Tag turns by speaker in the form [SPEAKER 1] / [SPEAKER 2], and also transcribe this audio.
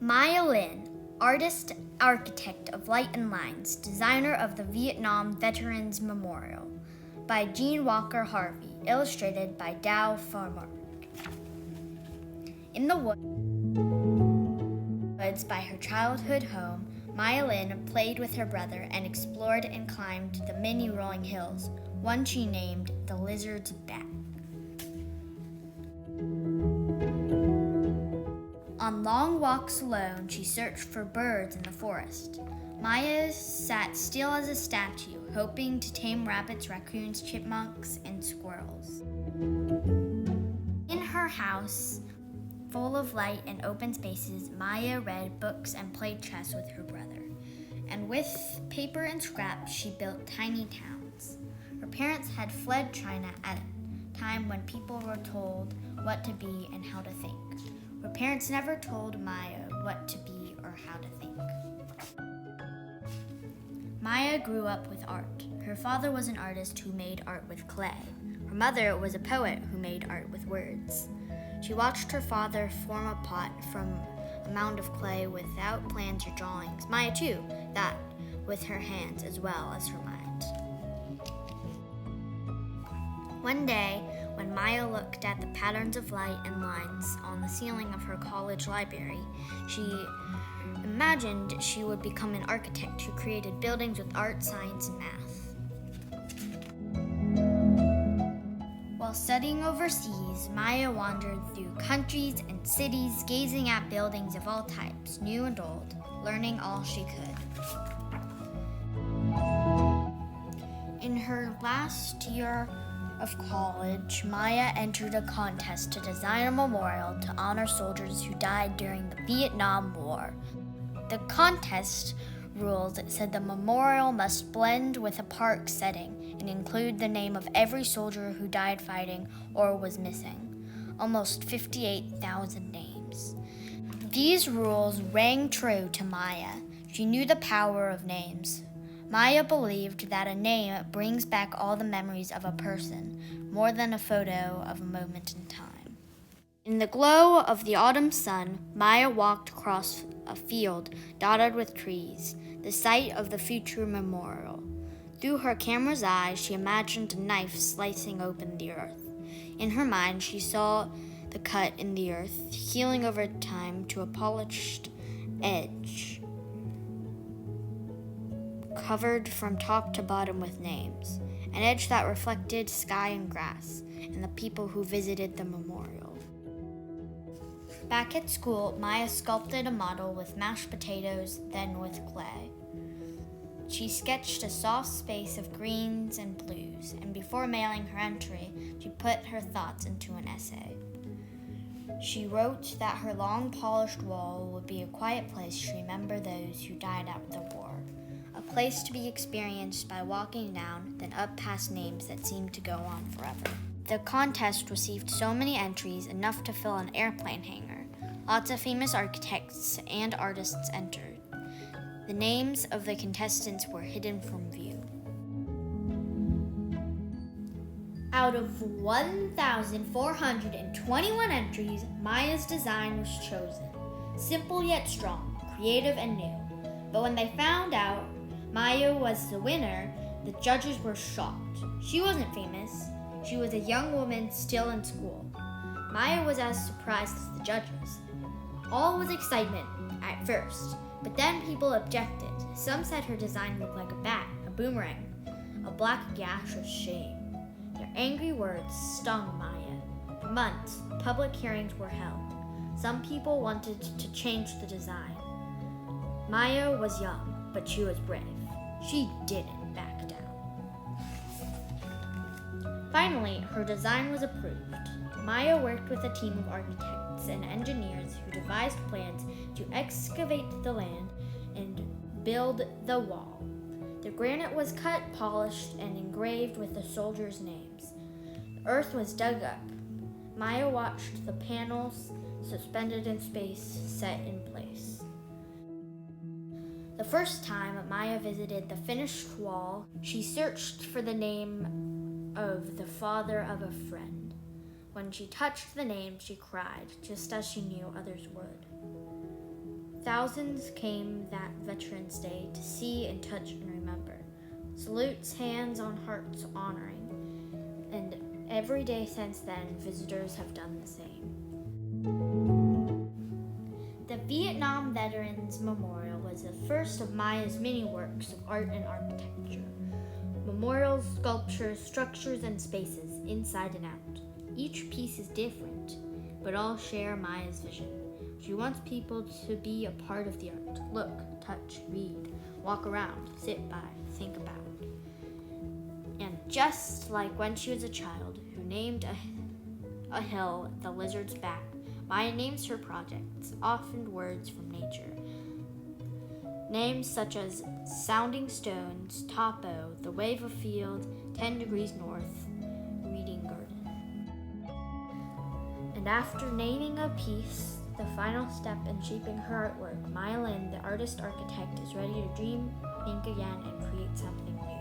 [SPEAKER 1] Maya Lin, artist, architect of light and lines, designer of the Vietnam Veterans Memorial, by Jean Walker Harvey, illustrated by Dow Farmer. In the woods by her childhood home, Maya Lin played with her brother and explored and climbed the many rolling hills, one she named the Lizard's Back. On long walks alone, she searched for birds in the forest. Maya sat still as a statue, hoping to tame rabbits, raccoons, chipmunks, and squirrels. In her house, full of light and open spaces, Maya read books and played chess with her brother. And with paper and scraps, she built tiny towns. Her parents had fled China at a time when people were told what to be and how to think. Her parents never told Maya what to be or how to think. Maya grew up with art. Her father was an artist who made art with clay. Her mother was a poet who made art with words. She watched her father form a pot from a mound of clay without plans or drawings. Maya, too, that with her hands as well as her mind. One day, when Maya looked at the patterns of light and lines on the ceiling of her college library, she imagined she would become an architect who created buildings with art, science, and math. While studying overseas, Maya wandered through countries and cities, gazing at buildings of all types, new and old, learning all she could. In her last year of college, Maya entered a contest to design a memorial to honor soldiers who died during the Vietnam War. The contest rules said the memorial must blend with a park setting and include the name of every soldier who died fighting or was missing. Almost 58,000 names. These rules rang true to Maya. She knew the power of names. Maya believed that a name brings back all the memories of a person, more than a photo of a moment in time. In the glow of the autumn sun, Maya walked across a field dotted with trees, the site of the future memorial. Through her camera's eyes, she imagined a knife slicing open the earth. In her mind, she saw the cut in the earth, healing over time to a polished edge, covered from top to bottom with names, an edge that reflected sky and grass, and the people who visited the memorial. Back at school, Maya sculpted a model with mashed potatoes, then with clay. She sketched a soft space of greens and blues, and before mailing her entry, she put her thoughts into an essay. She wrote that her long polished wall would be a quiet place to remember those who died at the war. A place to be experienced by walking down, then up past names that seemed to go on forever. The contest received so many entries, enough to fill an airplane hangar. Lots of famous architects and artists entered. The names of the contestants were hidden from view. Out of 1,421 entries, Maya's design was chosen. Simple yet strong, creative and new. But when they found out Maya was the winner, the judges were shocked. She wasn't famous. She was a young woman still in school. Maya was as surprised as the judges. All was excitement at first, but then people objected. Some said her design looked like a bat, a boomerang, a black gash of shame. Their angry words stung Maya. For months, public hearings were held. Some people wanted to change the design. Maya was young, but she was brave. She didn't back down. Finally, her design was approved. Maya worked with a team of architects and engineers who devised plans to excavate the land and build the wall. The granite was cut, polished, and engraved with the soldiers' names. The earth was dug up. Maya watched the panels suspended in space set in place. The first time Maya visited the finished wall, she searched for the name of the father of a friend. When she touched the name, she cried, just as she knew others would. Thousands came that Veterans Day to see and touch and remember. Salutes, hands on hearts honoring. And every day since then, visitors have done the same. The Vietnam Veterans Memorial was the first of Maya's many works of art and architecture. Memorials, sculptures, structures, and spaces, inside and out. Each piece is different, but all share Maya's vision. She wants people to be a part of the art. Look, touch, read, walk around, sit by, think about. And just like when she was a child who named a hill the lizard's back, Maya names her projects, often words from nature. Names such as Sounding Stones, Topo, The Wave of Field, 10 Degrees North, Reading Garden. And after naming a piece, the final step in shaping her artwork, Maya Lin, the artist-architect, is ready to dream, think again, and create something new.